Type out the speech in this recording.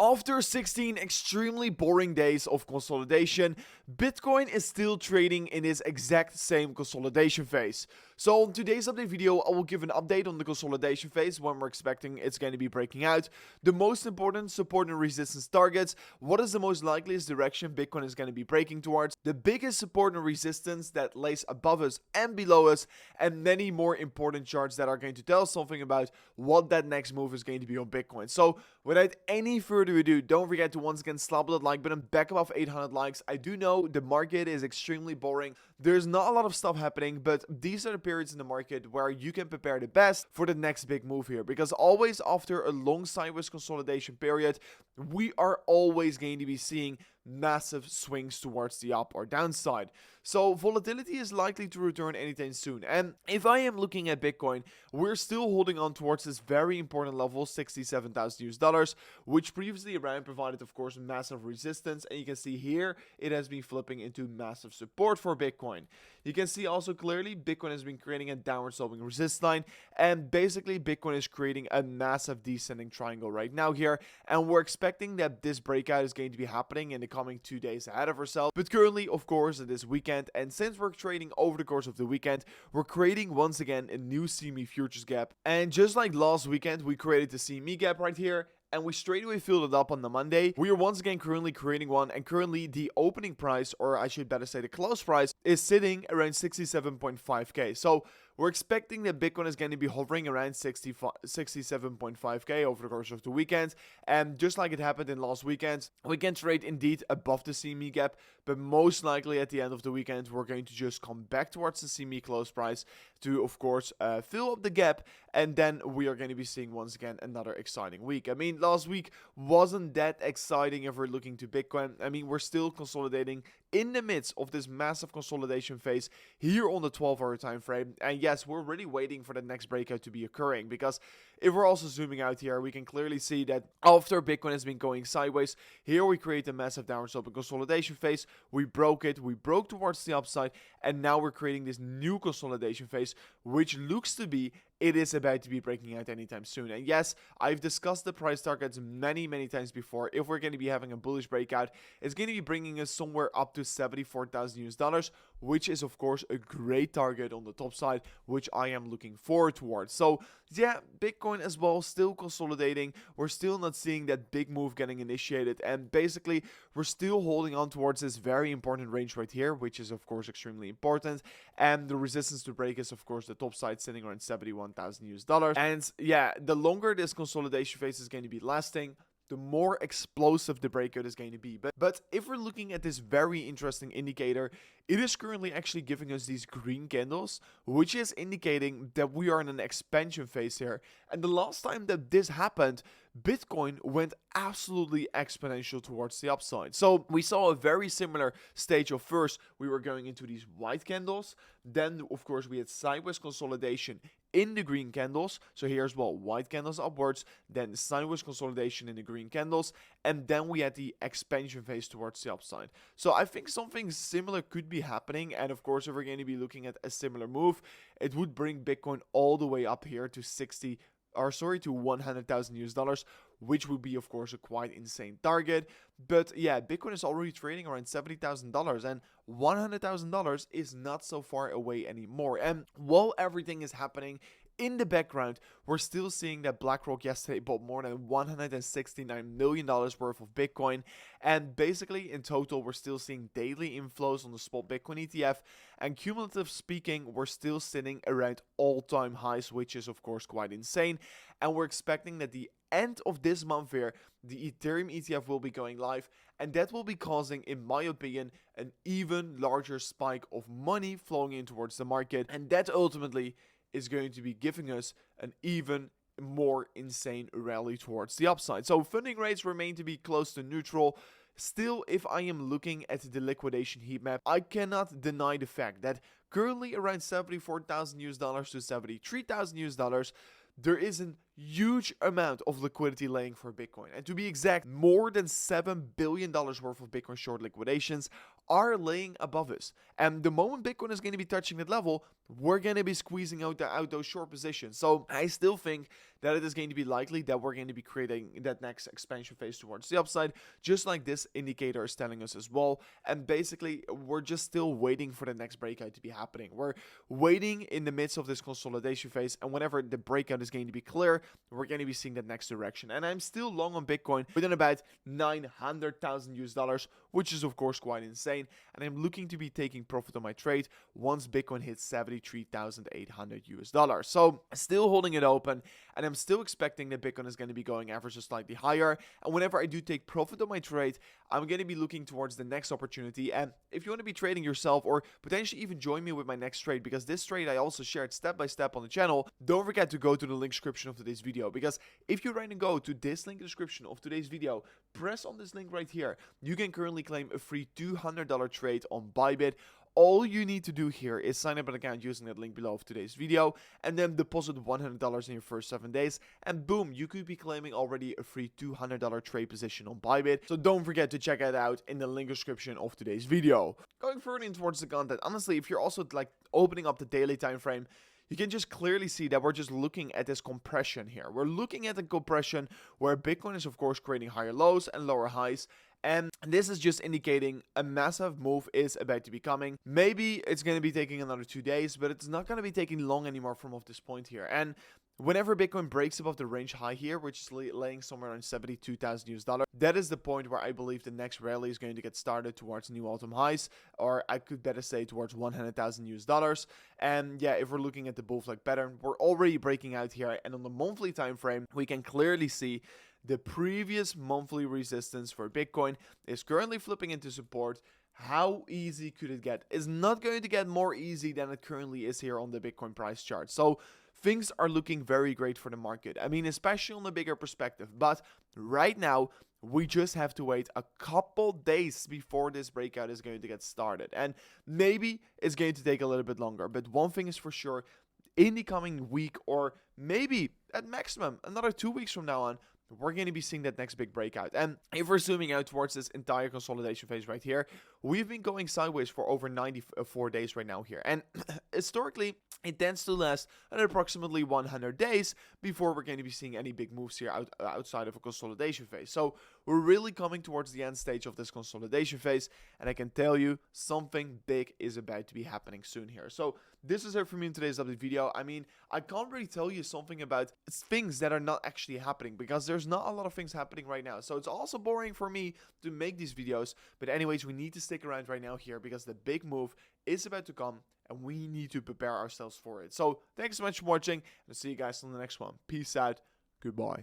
After 16 extremely boring days of consolidation, Bitcoin is still trading in its exact same consolidation phase. So in today's update video, I will give an update on the consolidation phase, when we're expecting it's going to be breaking out, the most important support and resistance targets, what is the most likeliest direction Bitcoin is going to be breaking towards, the biggest support and resistance that lays above us and below us, and many more important charts that are going to tell us something about what that next move is going to be on Bitcoin. So without any further ado, don't forget to once again slap that like button back above 800 likes. I do know the market is extremely boring. There's not a lot of stuff happening, but these are the periods in the market where you can prepare the best for the next big move here. Because always after a long sideways consolidation period, we are always going to be seeing massive swings towards the up or downside. So volatility is likely to return anytime soon. And if I am looking at Bitcoin, we're still holding on towards this very important level, $67,000, which previously around provided, of course, massive resistance. And you can see here, it has been flipping into massive support for Bitcoin. You can see also clearly Bitcoin has been creating a downward sloping resistance line. And basically Bitcoin is creating a massive descending triangle right now here. And we're expecting that this breakout is going to be happening in the coming 2 days ahead of ourselves. But currently, of course, it is weekend, and since we're trading over the course of the weekend, we're creating once again a new CME futures gap. And just like last weekend, we created the CME gap right here, and we straight away filled it up on the Monday. We are once again currently creating one, and currently the opening price, or I should better say the close price, is sitting around 67.5k. So we're expecting that Bitcoin is going to be hovering around 67.5k over the course of the weekend. And just like it happened in last weekend, we can trade indeed above the CME gap, but most likely at the end of the weekend, we're going to just come back towards the CME close price to, of course, fill up the gap. And then we are going to be seeing once again another exciting week. I mean, last week wasn't that exciting if we're looking to Bitcoin. I mean, we're still consolidating in the midst of this massive consolidation phase here on the 12-hour time frame. And yes, we're really waiting for the next breakout to be occurring, because if we're also zooming out here, we can clearly see that after Bitcoin has been going sideways, here we create a massive downward sloping consolidation phase. We broke it, we broke towards the upside, and now we're creating this new consolidation phase, which looks to be it is about to be breaking out anytime soon. And yes, I've discussed the price targets many times before. If we're going to be having a bullish breakout, it's going to be bringing us somewhere up to $74,000, which is of course a great target on the top side, which I am looking forward towards. So yeah, Bitcoin as well, still consolidating. We're still not seeing that big move getting initiated, and basically we're still holding on towards this very important range right here, which is of course extremely important. And the resistance to break is of course the top side sitting around $71,000. And yeah, the longer this consolidation phase is going to be lasting, the more explosive the breakout is going to be. But if we're looking at this very interesting indicator, it is currently actually giving us these green candles, which is indicating that we are in an expansion phase here. And the last time that this happened, Bitcoin went absolutely exponential towards the upside. So we saw a very similar stage of first, we were going into these white candles. Then, of course, we had sideways consolidation in the green candles. So here's well, white candles upwards, then sideways consolidation in the green candles, and then we had the expansion phase towards the upside. So I think something similar could be happening, and of course, if we're going to be looking at a similar move, it would bring Bitcoin all the way up here to $100,000, which would be of course a quite insane target. But yeah, Bitcoin is already trading around $70,000, and $100,000 is not so far away anymore. And while everything is happening in the background, we're still seeing that BlackRock yesterday bought more than $169 million worth of Bitcoin. And basically, in total, we're still seeing daily inflows on the spot Bitcoin ETF. And cumulative speaking, we're still sitting around all-time highs, which is, of course, quite insane. And we're expecting that the end of this month here, the Ethereum ETF will be going live, and that will be causing, in my opinion, an even larger spike of money flowing in towards the market. And that ultimately is going to be giving us an even more insane rally towards the upside. So funding rates remain to be close to neutral. Still, if I am looking at the liquidation heat map, I cannot deny the fact that currently around $74,000 to $73,000, there is a huge amount of liquidity laying for Bitcoin. And to be exact, more than $7 billion worth of Bitcoin short liquidations are laying above us. And the moment Bitcoin is going to be touching that level, we're going to be squeezing out those short positions. So I still think that it is going to be likely that we're going to be creating that next expansion phase towards the upside, just like this indicator is telling us as well. And basically, we're just still waiting for the next breakout to be happening. We're waiting in the midst of this consolidation phase, and whenever the breakout is going to be clear, we're going to be seeing that next direction. And I'm still long on Bitcoin within about 900,000 US dollars, which is of course quite insane. And I'm looking to be taking profit on my trade once Bitcoin hits 73,800 US dollars. So still holding it open, and I'm still expecting that Bitcoin is going to be going average or slightly higher. And whenever I do take profit on my trade, I'm going to be looking towards the next opportunity. And if you want to be trading yourself, or potentially even join me with my next trade, because this trade I also shared step by step on the channel, don't forget to go to the link description of today's video. Because if you right now go to this link description of today's video, press on this link right here, you can currently claim a free $200 trade on Bybit. All you need to do here is sign up an account using that link below of today's video, and then deposit $100 in your first 7 days, and boom, you could be claiming already a free $200 trade position on Bybit. So don't forget to check it out in the link description of today's video. Going further in towards the content, honestly, if you're also like opening up the daily time frame, you can just clearly see that we're just looking at this compression here. We're looking at the compression where Bitcoin is of course creating higher lows and lower highs. And this is just indicating a massive move is about to be coming. Maybe it's going to be taking another 2 days, but it's not going to be taking long anymore from off this point here. And whenever Bitcoin breaks above the range high here, which is laying somewhere around 72,000 US dollars, that is the point where I believe the next rally is going to get started towards new all-time highs, or I could better say towards 100,000 US dollars. And yeah, if we're looking at the bull flag pattern, we're already breaking out here, and on the monthly time frame, we can clearly see the previous monthly resistance for Bitcoin is currently flipping into support. How easy could it get? It's not going to get more easy than it currently is here on the Bitcoin price chart. So things are looking very great for the market. I mean, especially on the bigger perspective. But right now, we just have to wait a couple days before this breakout is going to get started. And maybe it's going to take a little bit longer. But one thing is for sure, in the coming week, or maybe at maximum another 2 weeks from now on, we're going to be seeing that next big breakout. And if we're zooming out towards this entire consolidation phase right here, we've been going sideways for over 94 days right now here. And historically, it tends to last at approximately 100 days before we're going to be seeing any big moves here outside of a consolidation phase. So we're really coming towards the end stage of this consolidation phase, and I can tell you something big is about to be happening soon here. So this is it for me in today's update video. I mean, I can't really tell you something about things that are not actually happening, because there's not a lot of things happening right now. So it's also boring for me to make these videos. But anyways, we need to stick around right now here, because the big move is about to come, and we need to prepare ourselves for it. So thanks so much for watching, and I'll see you guys on the next one. Peace out. Goodbye.